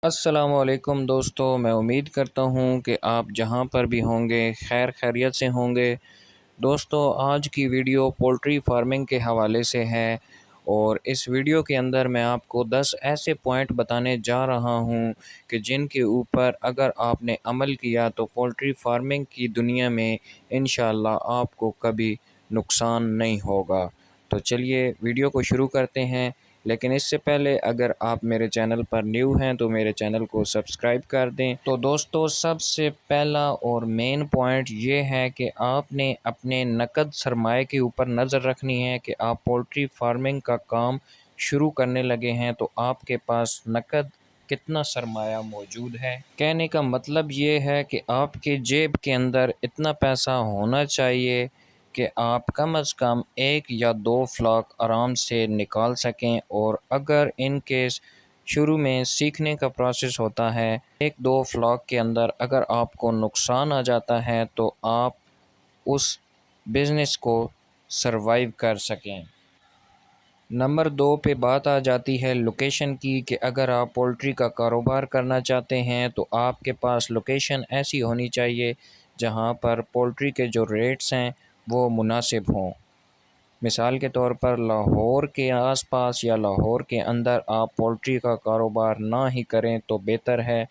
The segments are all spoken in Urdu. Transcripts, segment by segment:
السلام علیکم دوستو، میں امید کرتا ہوں کہ آپ جہاں پر بھی ہوں گے خیر خیریت سے ہوں گے۔ دوستو، آج کی ویڈیو پولٹری فارمنگ کے حوالے سے ہے اور اس ویڈیو کے اندر میں آپ کو 10 ایسے پوائنٹ بتانے جا رہا ہوں کہ جن کے اوپر اگر آپ نے عمل کیا تو پولٹری فارمنگ کی دنیا میں انشاءاللہ آپ کو کبھی نقصان نہیں ہوگا۔ تو چلیے ویڈیو کو شروع کرتے ہیں، لیکن اس سے پہلے اگر آپ میرے چینل پر نیو ہیں تو میرے چینل کو سبسکرائب کر دیں۔ تو دوستو، سب سے پہلا اور مین پوائنٹ یہ ہے کہ آپ نے اپنے نقد سرمایہ کے اوپر نظر رکھنی ہے کہ آپ پولٹری فارمنگ کا کام شروع کرنے لگے ہیں تو آپ کے پاس نقد کتنا سرمایہ موجود ہے۔ کہنے کا مطلب یہ ہے کہ آپ کے جیب کے اندر اتنا پیسہ ہونا چاہیے کہ آپ کم از کم 1 یا 2 فلاک آرام سے نکال سکیں، اور اگر ان کیس شروع میں سیکھنے کا پروسیس ہوتا ہے، 1-2 فلاک کے اندر اگر آپ کو نقصان آ جاتا ہے تو آپ اس بزنس کو سروائیو کر سکیں۔ نمبر 2 پہ بات آ جاتی ہے لوکیشن کی، کہ اگر آپ پولٹری کا کاروبار کرنا چاہتے ہیں تو آپ کے پاس لوکیشن ایسی ہونی چاہیے جہاں پر پولٹری کے جو ریٹس ہیں وہ مناسب ہوں۔ مثال کے طور پر لاہور کے آس پاس یا لاہور کے اندر آپ پولٹری کا کاروبار نہ ہی کریں تو بہتر ہے،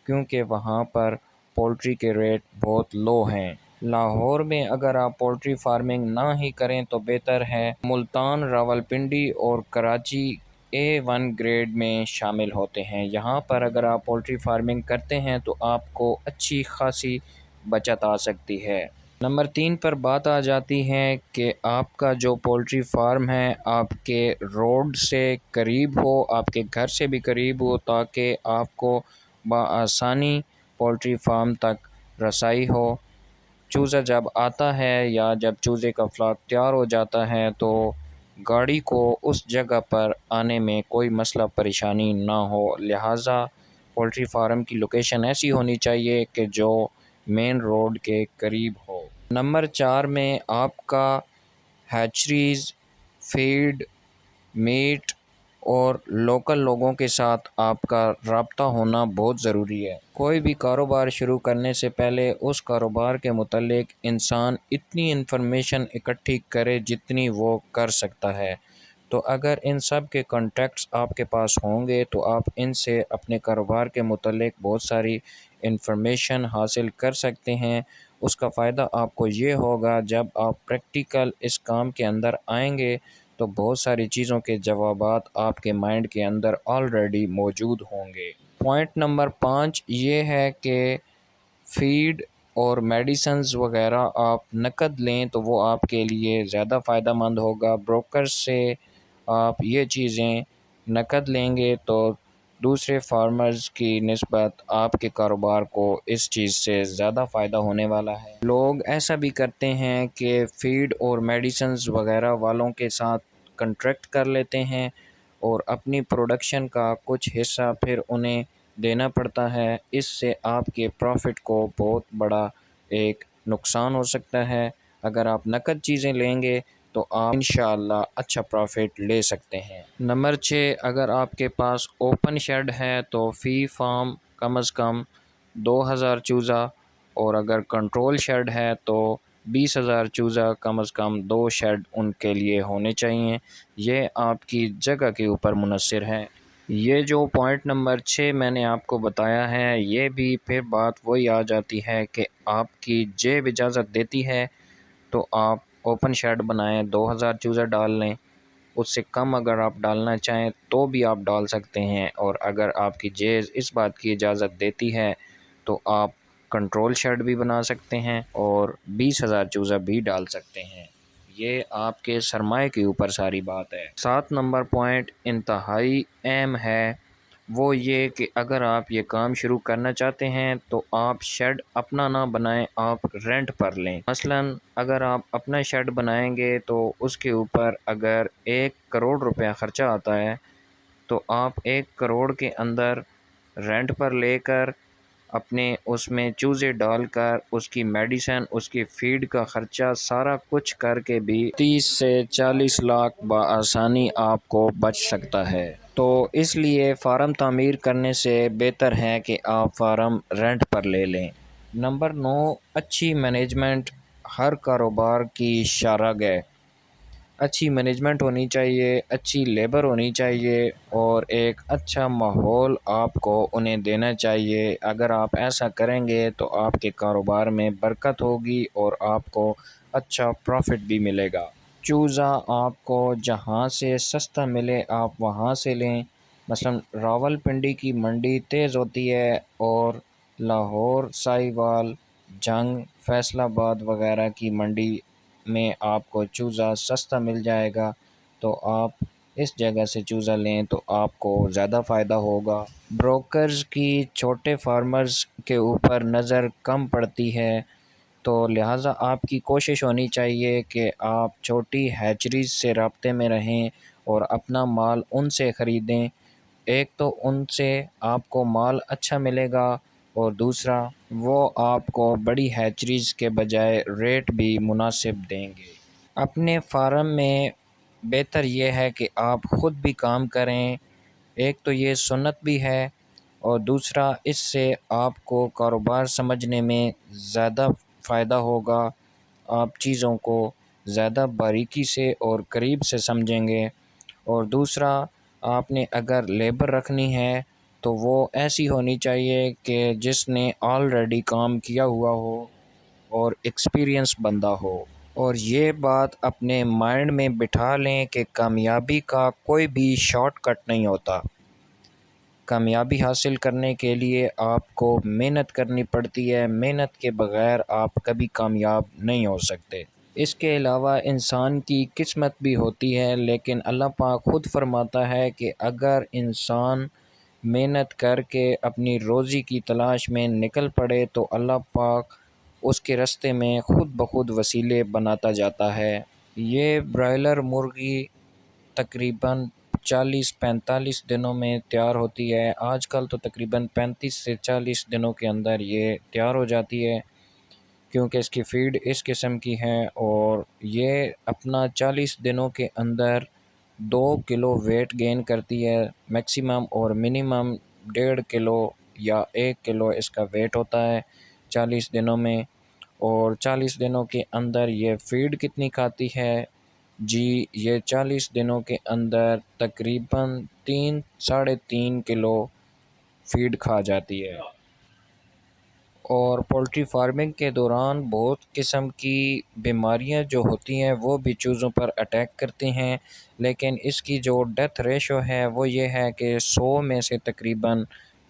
کیونکہ وہاں پر پولٹری کے ریٹ بہت لو ہیں۔ لاہور میں اگر آپ پولٹری فارمنگ نہ ہی کریں تو بہتر ہے۔ ملتان، راولپنڈی اور کراچی A1 گریڈ میں شامل ہوتے ہیں۔ یہاں پر اگر آپ پولٹری فارمنگ کرتے ہیں تو آپ کو اچھی خاصی بچت آ سکتی ہے۔ نمبر 3 پر بات آ جاتی ہے کہ آپ کا جو پولٹری فارم ہے آپ کے روڈ سے قریب ہو، آپ کے گھر سے بھی قریب ہو، تاکہ آپ کو بآسانی پولٹری فارم تک رسائی ہو۔ چوزہ جب آتا ہے یا جب چوزے کا فلاک تیار ہو جاتا ہے تو گاڑی کو اس جگہ پر آنے میں کوئی مسئلہ پریشانی نہ ہو، لہٰذا پولٹری فارم کی لوکیشن ایسی ہونی چاہیے کہ جو مین روڈ کے قریب ہو۔ نمبر 4 میں آپ کا ہیچریز، فیڈ، میٹ اور لوکل لوگوں کے ساتھ آپ کا رابطہ ہونا بہت ضروری ہے۔ کوئی بھی کاروبار شروع کرنے سے پہلے اس کاروبار کے متعلق انسان اتنی انفارمیشن اکٹھی کرے جتنی وہ کر سکتا ہے۔ تو اگر ان سب کے کانٹیکٹس آپ کے پاس ہوں گے تو آپ ان سے اپنے کاروبار کے متعلق بہت ساری انفارمیشن حاصل کر سکتے ہیں۔ اس کا فائدہ آپ کو یہ ہوگا، جب آپ پریکٹیکل اس کام کے اندر آئیں گے تو بہت ساری چیزوں کے جوابات آپ کے مائنڈ کے اندر آلریڈی موجود ہوں گے۔ پوائنٹ نمبر 5 یہ ہے کہ فیڈ اور میڈیسنز وغیرہ آپ نقد لیں تو وہ آپ کے لیے زیادہ فائدہ مند ہوگا۔ بروکر سے آپ یہ چیزیں نقد لیں گے تو دوسرے فارمرز کی نسبت آپ کے کاروبار کو اس چیز سے زیادہ فائدہ ہونے والا ہے۔ لوگ ایسا بھی کرتے ہیں کہ فیڈ اور میڈیسنز وغیرہ والوں کے ساتھ کنٹریکٹ کر لیتے ہیں اور اپنی پروڈکشن کا کچھ حصہ پھر انہیں دینا پڑتا ہے۔ اس سے آپ کے پروفٹ کو بہت بڑا ایک نقصان ہو سکتا ہے۔ اگر آپ نقد چیزیں لیں گے تو آپ انشاءاللہ اچھا پروفٹ لے سکتے ہیں۔ نمبر 6 اگر آپ کے پاس اوپن شیڈ ہے تو فی فارم کم از کم 2000 چوزہ، اور اگر کنٹرول شیڈ ہے تو 20,000 چوزہ کم از کم 2 شیڈ ان کے لیے ہونے چاہیے۔ یہ آپ کی جگہ کے اوپر منحصر ہے۔ یہ جو پوائنٹ نمبر 6 میں نے آپ کو بتایا ہے، یہ بھی پھر بات وہی آ جاتی ہے کہ آپ کی جیب اجازت دیتی ہے تو آپ اوپن شیڈ بنائیں، 2000 چوزہ ڈال لیں۔ اس سے کم اگر آپ ڈالنا چاہیں تو بھی آپ ڈال سکتے ہیں، اور اگر آپ کی جیب اس بات کی اجازت دیتی ہے تو آپ کنٹرول شیڈ بھی بنا سکتے ہیں اور 20,000 چوزہ بھی ڈال سکتے ہیں۔ یہ آپ کے سرمایہ کے اوپر ساری بات ہے۔ 7 نمبر پوائنٹ انتہائی اہم ہے، وہ یہ کہ اگر آپ یہ کام شروع کرنا چاہتے ہیں تو آپ شیڈ اپنا نہ بنائیں، آپ رینٹ پر لیں۔ مثلاً اگر آپ اپنا شیڈ بنائیں گے تو اس کے اوپر اگر 1 کروڑ روپیہ خرچہ آتا ہے تو آپ 1 کروڑ کے اندر رینٹ پر لے کر اپنے اس میں چوزے ڈال کر اس کی میڈیسن، اس کی فیڈ کا خرچہ سارا کچھ کر کے بھی 30 سے 40 لاکھ بآسانی آپ کو بچ سکتا ہے۔ تو اس لیے فارم تعمیر کرنے سے بہتر ہے کہ آپ فارم رینٹ پر لے لیں۔ نمبر 9، اچھی مینجمنٹ ہر کاروبار کی شرح ہے۔ اچھی مینجمنٹ ہونی چاہیے، اچھی لیبر ہونی چاہیے اور ایک اچھا ماحول آپ کو انہیں دینا چاہیے۔ اگر آپ ایسا کریں گے تو آپ کے کاروبار میں برکت ہوگی اور آپ کو اچھا پروفٹ بھی ملے گا۔ چوزا آپ کو جہاں سے سستا ملے آپ وہاں سے لیں۔ مثلا راولپنڈی کی منڈی تیز ہوتی ہے اور لاہور، ساہیوال، جنگ، فیصل آباد وغیرہ کی منڈی میں آپ کو چوزا سستا مل جائے گا، تو آپ اس جگہ سے چوزا لیں تو آپ کو زیادہ فائدہ ہوگا۔ بروکرز کی چھوٹے فارمرز کے اوپر نظر کم پڑتی ہے، تو لہٰذا آپ کی کوشش ہونی چاہیے کہ آپ چھوٹی ہیچریز سے رابطے میں رہیں اور اپنا مال ان سے خریدیں۔ ایک تو ان سے آپ کو مال اچھا ملے گا اور دوسرا وہ آپ کو بڑی ہیچریز کے بجائے ریٹ بھی مناسب دیں گے۔ اپنے فارم میں بہتر یہ ہے کہ آپ خود بھی کام کریں، ایک تو یہ سنت بھی ہے اور دوسرا اس سے آپ کو کاروبار سمجھنے میں زیادہ فائدہ ہوگا۔ آپ چیزوں کو زیادہ باریکی سے اور قریب سے سمجھیں گے، اور دوسرا آپ نے اگر لیبر رکھنی ہے تو وہ ایسی ہونی چاہیے کہ جس نے آلریڈی کام کیا ہوا ہو اور ایکسپیرینس بندہ ہو۔ اور یہ بات اپنے مائنڈ میں بٹھا لیں کہ کامیابی کا کوئی بھی شارٹ کٹ نہیں ہوتا۔ کامیابی حاصل کرنے کے لیے آپ کو محنت کرنی پڑتی ہے، محنت کے بغیر آپ کبھی کامیاب نہیں ہو سکتے۔ اس کے علاوہ انسان کی قسمت بھی ہوتی ہے، لیکن اللہ پاک خود فرماتا ہے کہ اگر انسان محنت کر کے اپنی روزی کی تلاش میں نکل پڑے تو اللہ پاک اس کے راستے میں خود بخود وسیلے بناتا جاتا ہے۔ یہ برائلر مرغی تقریباً 40-45 دنوں میں تیار ہوتی ہے۔ آج کل تو تقریباً 35 سے 40 دنوں کے اندر یہ تیار ہو جاتی ہے، کیونکہ اس کی فیڈ اس قسم کی ہے، اور یہ اپنا 40 دنوں کے اندر 2 کلو ویٹ گین کرتی ہے میکسیمم، اور منیمم 1.5 کلو یا 1 کلو اس کا ویٹ ہوتا ہے 40 دنوں میں۔ اور 40 دنوں کے اندر یہ فیڈ کتنی کھاتی ہے؟ جی، یہ 40 دنوں کے اندر تقریباً 3-3.5 کلو فیڈ کھا جاتی ہے۔ اور پولٹری فارمنگ کے دوران بہت قسم کی بیماریاں جو ہوتی ہیں وہ بھی چوزوں پر اٹیک کرتی ہیں، لیکن اس کی جو ڈیتھ ریشو ہے وہ یہ ہے کہ 100 میں سے تقریباً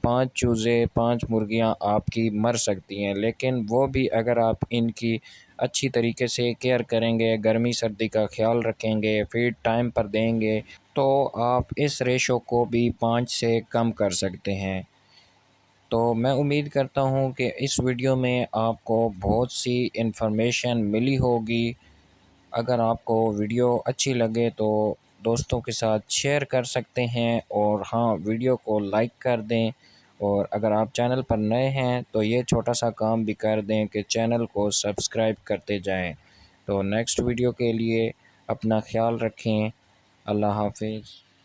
5 چوزے، 5 مرغیاں آپ کی مر سکتی ہیں، لیکن وہ بھی اگر آپ ان کی اچھی طریقے سے کیئر کریں گے، گرمی سردی کا خیال رکھیں گے، فیڈ ٹائم پر دیں گے، تو آپ اس ریشو کو بھی 5 سے کم کر سکتے ہیں۔ تو میں امید کرتا ہوں کہ اس ویڈیو میں آپ کو بہت سی انفارمیشن ملی ہوگی۔ اگر آپ کو ویڈیو اچھی لگے تو دوستوں کے ساتھ شیئر کر سکتے ہیں، اور ہاں، ویڈیو کو لائک کر دیں، اور اگر آپ چینل پر نئے ہیں تو یہ چھوٹا سا کام بھی کر دیں کہ چینل کو سبسکرائب کرتے جائیں۔ تو نیکسٹ ویڈیو کے لیے اپنا خیال رکھیں۔ اللہ حافظ۔